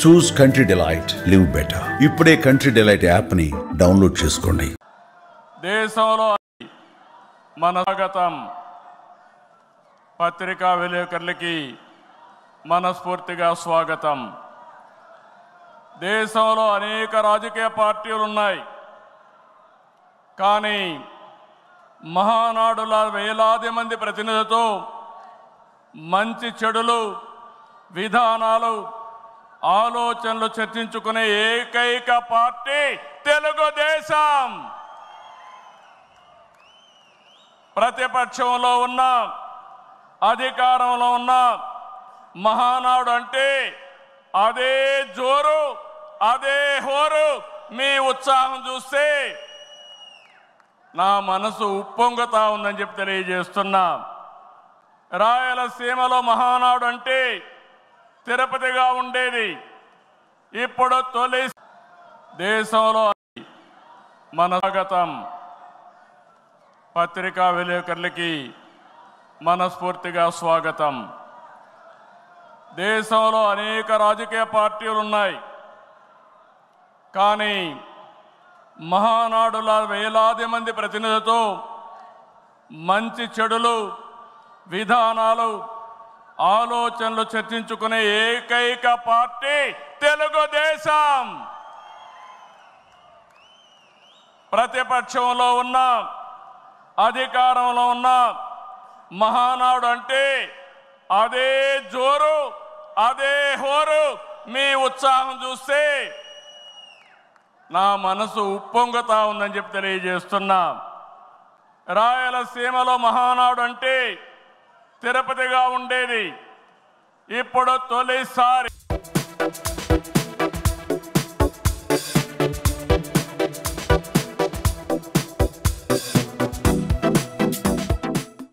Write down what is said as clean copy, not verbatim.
చూస్ country delight, live better. ఇప్పుడే country delight app ని download చేసుకోండి. దేశంలో మన స్వాగతం. పత్రికా విలేకరులకి మనస్ఫూర్తిగా స్వాగతం. దేశంలో అనేక రాజకీయ పార్టీలు ఉన్నాయి, కానీ మహానాడుల వేలాది మంది ప్రతినిధులతో మంచి చెడులు, విధానాలు, ఆలోచనలు చర్చించుకునే ఏకైక పార్టీ తెలుగుదేశం. ప్రతిపక్షంలో ఉన్న, అధికారంలో ఉన్న మహానాడు అంటే అదే జోరు, అదే హోరు. మీ ఉత్సాహం చూస్తే నా మనసు ఉప్పొంగుతా ఉందని చెప్పి తెలియజేస్తున్నా. రాయలసీమలో మహానాడు అంటే తిరుపతిగా ఉండేది. ఇప్పుడు తొలి దేశంలో మన స్వాగతం. పత్రికా విలేకరులకి మనస్ఫూర్తిగా స్వాగతం. దేశంలో అనేక రాజకీయ పార్టీలు ఉన్నాయి, కానీ మహానాడుల వేలాది మంది ప్రతినిధులతో మంచి చెడులు, విధానాలు, ఆలోచనలు చర్చించుకునే ఏకైక పార్టీ తెలుగుదేశం. ప్రతిపక్షంలో ఉన్న, అధికారంలో ఉన్న మహానాడు అంటే అదే జోరు, అదే హోరు. మీ ఉత్సాహం చూస్తే నా మనసు ఉప్పొంగుతా ఉందని చెప్పి తెలియజేస్తున్నా. రాయలసీమలో మహానాడు అంటే తిరుపతిగా ఉండేది. ఇప్పుడు తొలిసారి